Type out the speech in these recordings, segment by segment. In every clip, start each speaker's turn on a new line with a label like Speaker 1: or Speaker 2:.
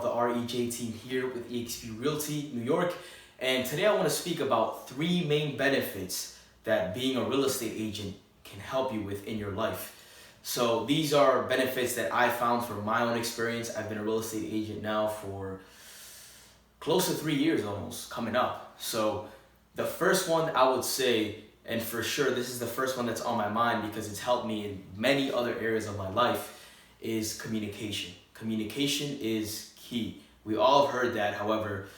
Speaker 1: of the REJ team here with eXp Realty New York, and today I want to speak about 3 main benefits that being a real estate agent can help you with in your life. So these are benefits that I found from my own experience. I've been a real estate agent now for close to 3 years almost, coming up. So the first one I would say, and for sure this is the first one that's on my mind because it's helped me in many other areas of my life, is communication. Communication is key. We all have heard that, however,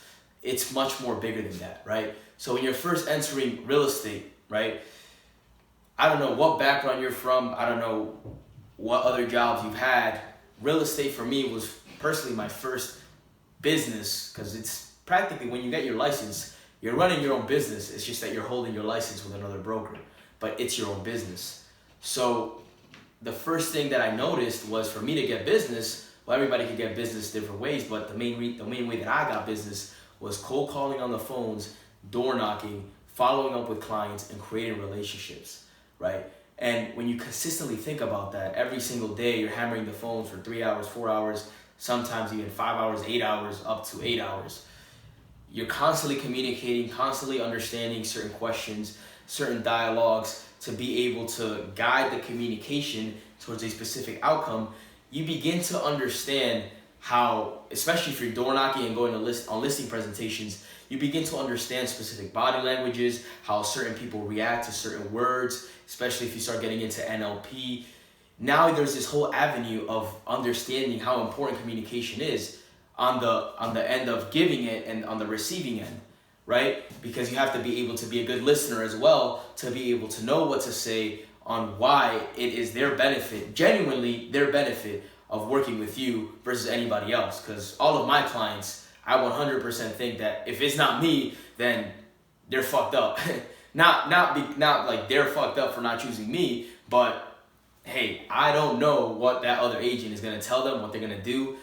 Speaker 1: it's much more bigger than that, right? So when you're first entering real estate, right, I don't know what background you're from, I don't know what other jobs you've had. Real estate for me was personally my first business, because it's practically, when you get your license, you're running your own business. It's just that you're holding your license with another broker, but it's your own business. So the first thing that I noticed was, for me to get business, well, everybody could get business different ways, but the main way that I got business was cold calling on the phones, door knocking, following up with clients, and creating relationships, right? And when you consistently think about that, every single day you're hammering the phones for 3 hours, 4 hours, sometimes even 5 hours, 8 hours, up to 8 hours. You're constantly communicating, constantly understanding certain questions, certain dialogues to be able to guide the communication towards a specific outcome. You begin to understand how, especially if you're door knocking and going to on listing presentations, you begin to understand specific body languages, how certain people react to certain words, especially if you start getting into NLP. Now there's this whole avenue of understanding how important communication is on the end of giving it and on the receiving end, right? Because you have to be able to be a good listener as well, to be able to know what to say on why it is their benefit, genuinely their benefit of working with you versus anybody else. Because all of my clients, I 100% think that if it's not me, then they're fucked up. not like they're fucked up for not choosing me, but hey, I don't know what that other agent is gonna tell them, what they're gonna do.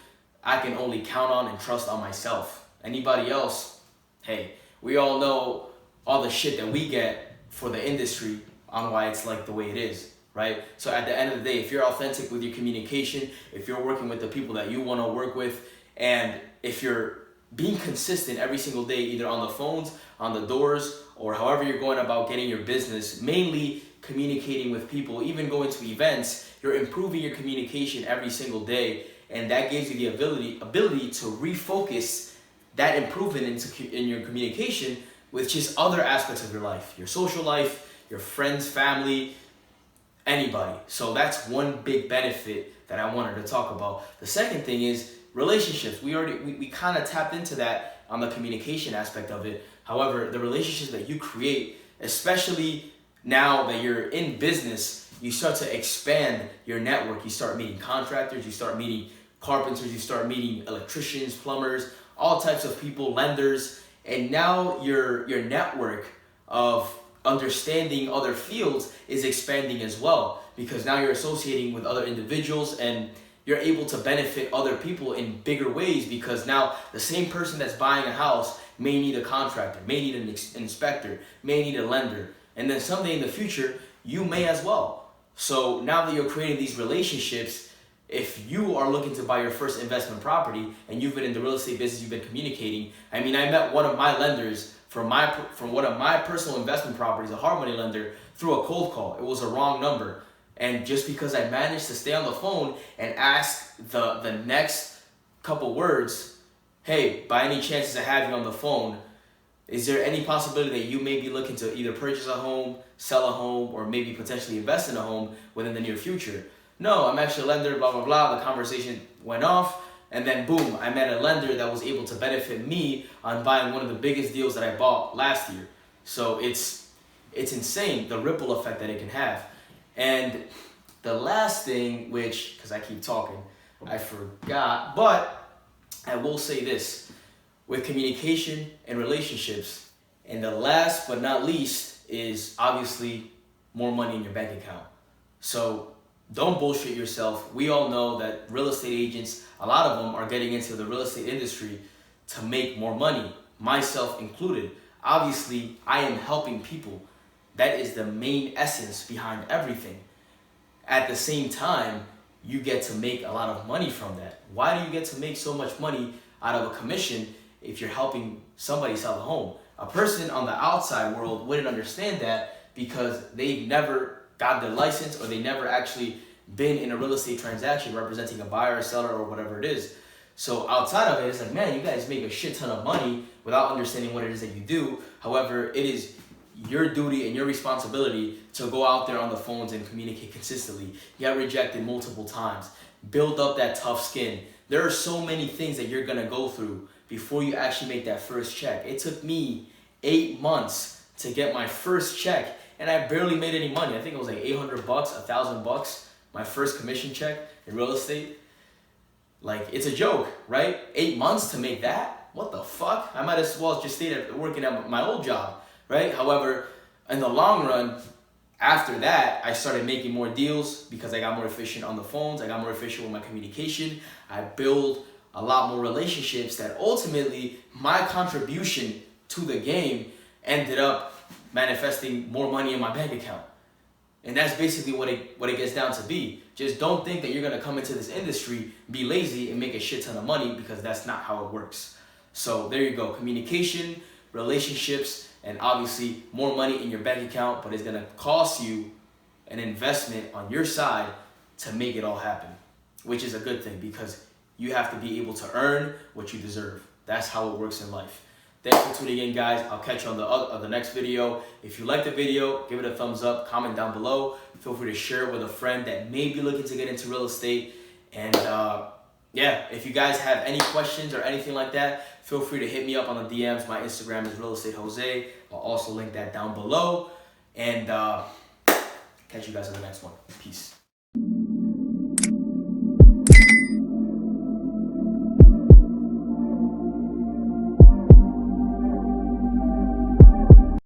Speaker 1: I can only count on and trust on myself. Anybody else, hey, we all know all the shit that we get for the industry on why it's like the way it is, right? So at the end of the day, if you're authentic with your communication, if you're working with the people that you want to work with, and if you're being consistent every single day, either on the phones, on the doors, or however you're going about getting your business, mainly communicating with people, even going to events, you're improving your communication every single day, and that gives you the ability to refocus that improvement in your communication with just other aspects of your life, your social life, your friends, family, anybody. So that's one big benefit that I wanted to talk about. The second thing is relationships. We kind of tapped into that on the communication aspect of it. However, the relationships that you create, especially now that you're in business, you start to expand your network. You start meeting contractors, you start meeting carpenters, you start meeting electricians, plumbers, all types of people, lenders, and now your network of understanding other fields is expanding as well, because now you're associating with other individuals and you're able to benefit other people in bigger ways, because now the same person that's buying a house may need a contractor, may need an inspector, may need a lender, and then someday in the future you may as well. So now that you're creating these relationships, if you are looking to buy your first investment property and you've been in the real estate business, you've been communicating. I mean, I met one of my lenders from one of my personal investment properties, a hard money lender, through a cold call. It was a wrong number. And just because I managed to stay on the phone and ask the next couple words, hey, by any chances I have you on the phone, is there any possibility that you may be looking to either purchase a home, sell a home, or maybe potentially invest in a home within the near future? No, I'm actually a lender, blah, blah, blah. The conversation went off, and then boom, I met a lender that was able to benefit me on buying one of the biggest deals that I bought last year. So it's insane, the ripple effect that it can have. And the last thing, which, because I keep talking, I forgot, but I will say this, with communication and relationships, and the last but not least is obviously more money in your bank account. So don't bullshit yourself. We all know that real estate agents, a lot of them are getting into the real estate industry to make more money, myself included. Obviously, I am helping people. That is the main essence behind everything. At the same time, you get to make a lot of money from that. Why do you get to make so much money out of a commission if you're helping somebody sell a home. A person on the outside world wouldn't understand that because they've never got their license or they never actually been in a real estate transaction representing a buyer or seller or whatever it is. So outside of it, it's like, man, you guys make a shit ton of money without understanding what it is that you do. However, it is your duty and your responsibility to go out there on the phones and communicate consistently. You got rejected multiple times. Build up that tough skin. There are so many things that you're gonna go through before you actually make that first check. It took me 8 months to get my first check, and I barely made any money. I think it was like $800, $1,000, my first commission check in real estate. Like, it's a joke, right? 8 months to make that? What the fuck? I might as well just stayed working at my old job, right? However, in the long run, after that, I started making more deals because I got more efficient on the phones. I got more efficient with my communication. I built a lot more relationships that ultimately my contribution to the game ended up manifesting more money in my bank account. And that's basically what it gets down to be. Just don't think that you're gonna come into this industry, be lazy, and make a shit ton of money, because that's not how it works. So there you go. Communication, relationships, and obviously more money in your bank account, but it's gonna cost you an investment on your side to make it all happen, which is a good thing because you have to be able to earn what you deserve. That's how it works in life. Thanks for tuning in, guys. I'll catch you on the next video. If you like the video, give it a thumbs up, comment down below. Feel free to share it with a friend that may be looking to get into real estate. And yeah, if you guys have any questions or anything like that, feel free to hit me up on the DMs. My Instagram is realestateJose. I'll also link that down below. And catch you guys on the next one. Peace.